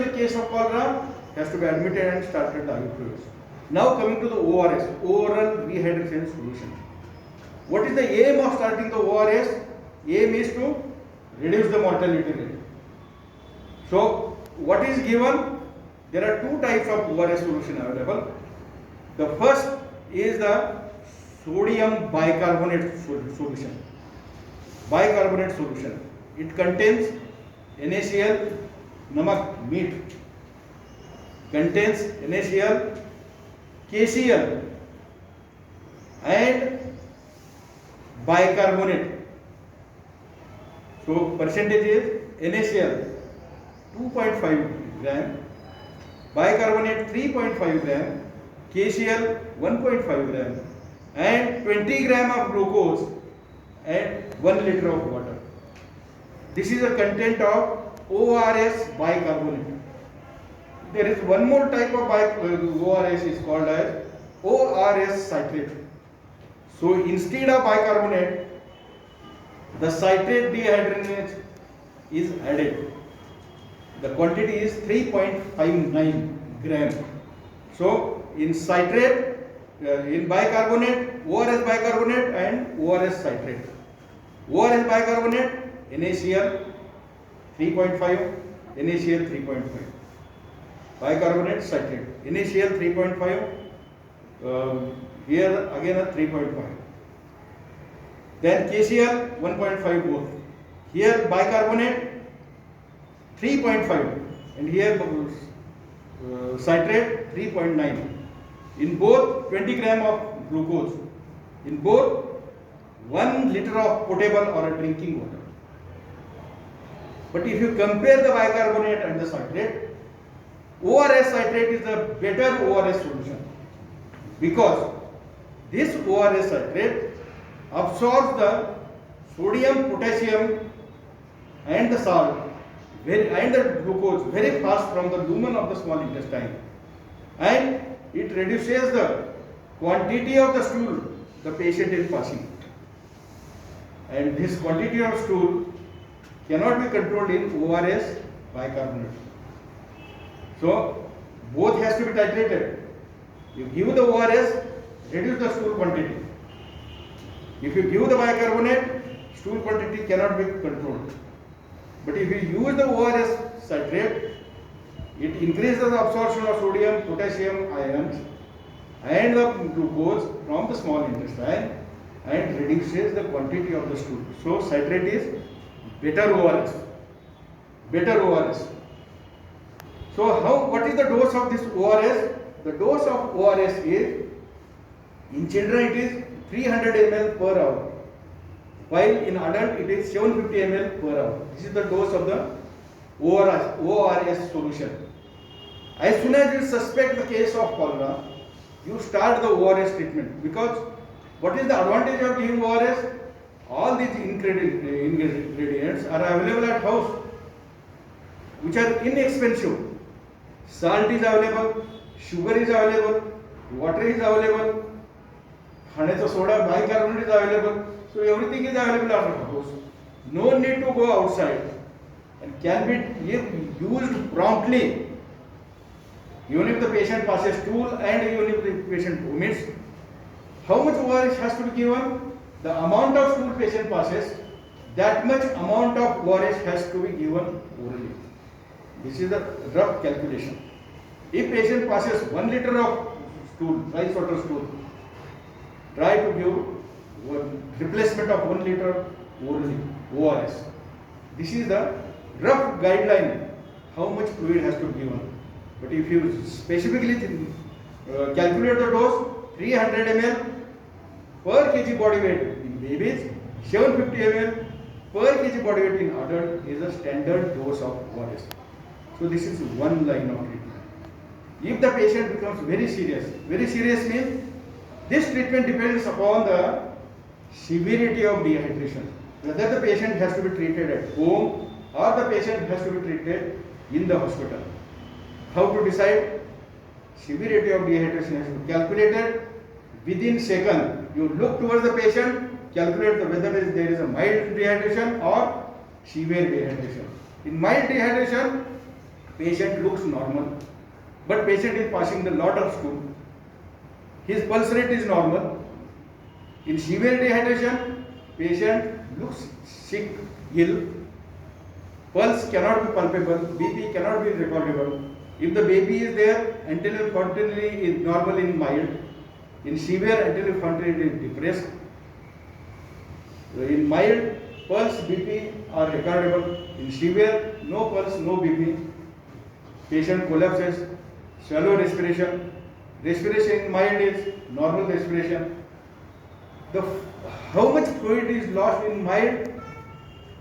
is the case of cholera? Has to be admitted and started the IV fluids. Now coming to the ORS, oral rehydration solution. What is the aim of starting the ORS? Aim is to reduce the mortality rate. So what is given? There are two types of ORS solution available. The first is the sodium bicarbonate solution. Bicarbonate solution. It contains NaCl, namak, meat. Contains NaCl, KCl and bicarbonate. So percentage is NaCl 2.5 gram, bicarbonate 3.5 gram, KCl 1.5 gram and 20 gram of glucose and 1 liter of water. This is the content of ORS bicarbonate. There is one more type of ORS is called as ORS citrate. So instead of bicarbonate, the citrate dehydrogenase is added. The quantity is 3.59 gram. So in citrate, in bicarbonate, ORS bicarbonate and ORS citrate. ORS bicarbonate, NaCl 3.5, NaCl 3.5. Bicarbonate citrate, NaCl 3.5, here again a 3.5. Then KCl 1.5 both. Here bicarbonate 3.5 and here citrate 3.9. In both 20 gram of glucose. In both 1 liter of potable or a drinking water. But if you compare the bicarbonate and the citrate, ORS citrate is the better ORS solution because this ORS citrate absorbs the sodium, potassium and the salt and the glucose very fast from the lumen of the small intestine, and it reduces the quantity of the stool the patient is passing, and this quantity of stool cannot be controlled in ORS bicarbonate. So both has to be titrated. You give the ORS, reduce the stool quantity. If you give the bicarbonate, stool quantity cannot be controlled. But if you use the ORS citrate, it increases the absorption of sodium, potassium ions and the glucose from the small intestine and reduces the quantity of the stool. So citrate is better ORS. Better ORS. So what is the dose of this ORS? The dose of ORS is, in children it is 300 ml per hour, while in adult it is 750 ml per hour. This is the dose of the ORS solution. As soon as you suspect the case of cholera, you start the ORS treatment, because what is the advantage of giving ORS? All these ingredients are available at house, which are inexpensive. Salt is available, sugar is available, water is available, खाण्याचा soda, bicarbonate is available. So everything is available at our house. No need to go outside, and can be used promptly. Even if the patient passes stool and even if the patient vomits, how much ORS has to be given? The amount of stool patient passes, that much amount of ORS has to be given orally. This is the rough calculation. If patient passes 1 liter of stool, rice water stool, try to give replacement of 1 liter orally, ORS. This is the rough guideline how much fluid has to be given. But if you specifically calculate the dose, 300 ml per kg body weight in babies, 750 ml per kg body weight in adult is a standard dose of ORS. So this is one line of treatment. If the patient becomes very serious means this treatment depends upon the severity of dehydration. Whether the patient has to be treated at home or the patient has to be treated in the hospital. How to decide? Severity of dehydration has to be calculated within second. You look towards the patient, calculate whether there is a mild dehydration or severe dehydration. In mild dehydration, Patient looks normal, but patient is passing the lot of stool. His pulse rate is normal. In severe dehydration, patient looks sick, ill. Pulse cannot be palpable, BP cannot be recordable. If the baby is there, anterior continuity is normal in mild. In severe, anterior continuity is depressed. In mild, pulse, BP are recordable. In severe, no pulse, no BP. Patient collapses, shallow respiration. Respiration in mild is normal respiration. How much fluid is lost in mild?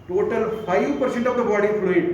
Total 5% of the body fluid